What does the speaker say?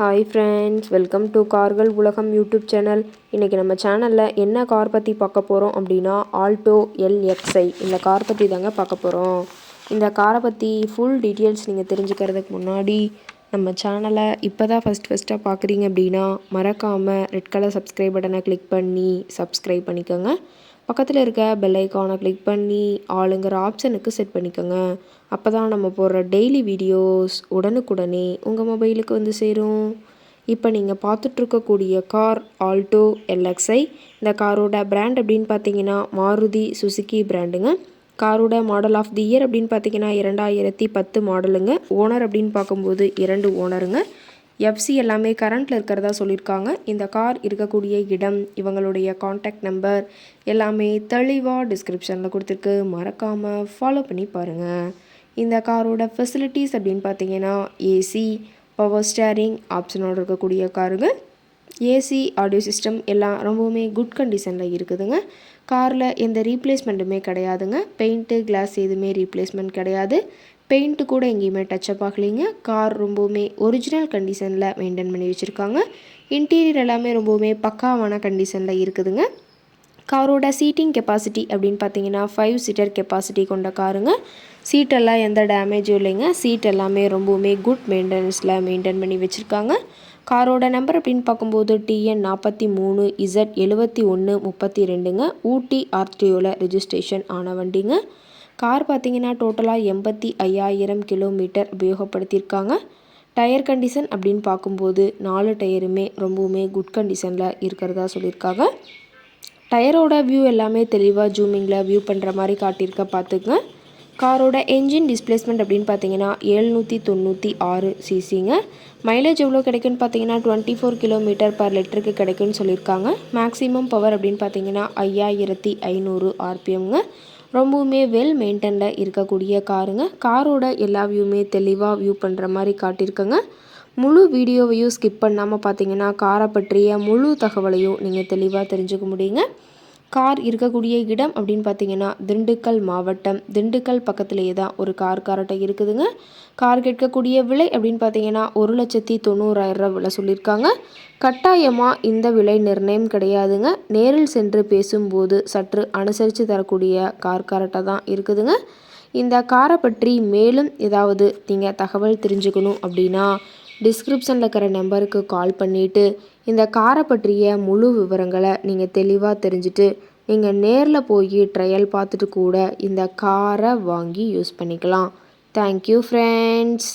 Hi friends, welcome to கார்கள் உலகம் YouTube channel. இன்றைக்கி நம்ம சேனலில் என்ன கார் பற்றி பார்க்க போகிறோம் அப்படின்னா ஆல்டோ LXi இந்த கார் பற்றி தாங்க பார்க்க போகிறோம். இந்த காரை பற்றி ஃபுல் டீட்டெயில்ஸ் நீங்கள் தெரிஞ்சுக்கிறதுக்கு முன்னாடி நம்ம சேனலை இப்போ தான் ஃபஸ்ட்டாக பார்க்குறீங்க அப்படின்னா மறக்காமல் ரெட் கலர் சப்ஸ்கிரைப் பட்டனை கிளிக் பண்ணி சப்ஸ்கிரைப் பண்ணிக்கோங்க. பக்கத்தில் இருக்க பெல் ஐக்கானை கிளிக் பண்ணி ஆளுங்கிற ஆப்ஷனுக்கு செட் பண்ணிக்கோங்க. அப்போ தான் நம்ம போடுற டெய்லி வீடியோஸ் உடனுக்குடனே உங்கள் மொபைலுக்கு வந்து சேரும். இப்போ நீங்கள் பார்த்துட்ருக்கக்கூடிய கார் ஆல்டோ LXi. இந்த காரோட பிராண்ட் அப்படின்னு பார்த்தீங்கன்னா மாருதி சுசுகி பிராண்டுங்க. காரோட மாடல் ஆஃப் தி இயர் அப்படின்னு பார்த்தீங்கன்னா 2010 மாடலுங்க. ஓனர் அப்படின்னு பார்க்கும்போது 2 ஓனருங்க. எஃப்சி எல்லாமே கரண்ட்டில் இருக்கிறதா சொல்லியிருக்காங்க. இந்த கார் இருக்கக்கூடிய இடம், இவங்களுடைய காண்டாக்ட் நம்பர் எல்லாமே தெளிவாக டிஸ்கிரிப்ஷனில் கொடுத்துருக்கு. மறக்காமல் ஃபாலோ பண்ணி பாருங்கள். இந்த காரோட ஃபெசிலிட்டிஸ் அப்படின்னு பார்த்தீங்கன்னா ஏசி, பவர் ஸ்டேரிங் ஆப்ஷனோடு இருக்கக்கூடிய காருங்க. ஏசி, ஆடியோ சிஸ்டம் எல்லாம் ரொம்பவுமே குட் கண்டிஷனில் இருக்குதுங்க. காரில் எந்த ரீப்ளேஸ்மெண்ட்டுமே கிடையாதுங்க. பெயிண்ட்டு, கிளாஸ் எதுவுமே ரீப்ளேஸ்மெண்ட் கிடையாது. பெயிண்ட்டு கூட எங்கேயுமே டச்சப் ஆகலைங்க. கார் ரொம்பவுமே ஒரிஜினல் கண்டிஷனில் மெயின்டைன் பண்ணி வச்சுருக்காங்க. இன்டீரியர் எல்லாமே ரொம்பவுமே பக்காவான கண்டிஷனில் இருக்குதுங்க. காரோட சீட்டிங் கெப்பாசிட்டி அப்படின்னு பார்த்தீங்கன்னா 5 சீட்டர் கெப்பாசிட்டி கொண்ட காருங்க. சீட்டெல்லாம் எந்த டேமேஜும் இல்லைங்க. சீட் எல்லாமே ரொம்பவுமே குட் மெயின்டெனன்ஸில் மெயின்டைன் பண்ணி வச்சுருக்காங்க. காரோட நம்பர் அப்படின்னு பார்க்கும்போது TN43Z7132ங்க. ஊட்டி RTOவில் ரெஜிஸ்ட்ரேஷன் ஆன வண்டிங்க. கார் பார்த்திங்கன்னா டோட்டலாக 85,000 கிலோமீட்டர் உபயோகப்படுத்தியிருக்காங்க. டயர் கண்டிஷன் அப்படின்னு பார்க்கும்போது 4 டயருமே ரொம்பவுமே குட் கண்டிஷனில் இருக்கிறதா சொல்லியிருக்காங்க. டயரோட வியூ எல்லாமே தெளிவாக ஜூமிங்கில் வியூ பண்ணுற மாதிரி காட்டியிருக்க பார்த்துக்குங்க. காரோட என்ஜின் டிஸ்பிளேஸ்மெண்ட் அப்படின்னு பார்த்தீங்கன்னா 796 சிசிங்க. மைலேஜ் எவ்வளோ கிடைக்குன்னு பார்த்தீங்கன்னா 24 கிலோமீட்டர் பர் லிட்டருக்கு கிடைக்குன்னு சொல்லியிருக்காங்க. மேக்ஸிமம் பவர் அப்படின்னு பார்த்தீங்கன்னா 5500 RPMங்க. ரொம்பவுமே வெல் மெயின்டைனில் இருக்கக்கூடிய காருங்க. காரோட எல்லா வியூமே தெளிவாக வியூ பண்ணுற மாதிரி காட்டியிருக்கங்க. முழு வீடியோவையும் ஸ்கிப் பண்ணாமல் பார்த்தீங்கன்னா காரை பற்றிய முழு தகவலையும் நீங்கள் தெளிவாக தெரிஞ்சுக்க முடியுங்க. கார் இருக்கக்கூடிய இடம் அப்படின்னு பார்த்தீங்கன்னா திண்டுக்கல் மாவட்டம். திண்டுக்கல் பக்கத்துலேயே தான் ஒரு கார் காரட்டை இருக்குதுங்க. கார் கேட்கக்கூடிய விலை அப்படின்னு பார்த்தீங்கன்னா 1,90,000 விலை சொல்லியிருக்காங்க. கட்டாயமாக இந்த விலை நிர்ணயம் கிடையாதுங்க. நேரில் சென்று பேசும்போது சற்று அனுசரித்து தரக்கூடிய கார் காரட்டை தான் இருக்குதுங்க. இந்த காரை பற்றி மேலும் ஏதாவது நீங்கள் தகவல் தெரிஞ்சுக்கணும் அப்படின்னா டிஸ்கிரிப்ஷனில் இருக்கிற நம்பருக்கு கால் பண்ணிவிட்டு இந்த காரை பற்றிய முழு விவரங்களை நீங்கள் தெளிவாக தெரிஞ்சுட்டு நீங்கள் நேரில் போய் ட்ரையல் பார்த்துட்டு கூட இந்த காரை வாங்கி யூஸ் பண்ணிக்கலாம். Thank you friends.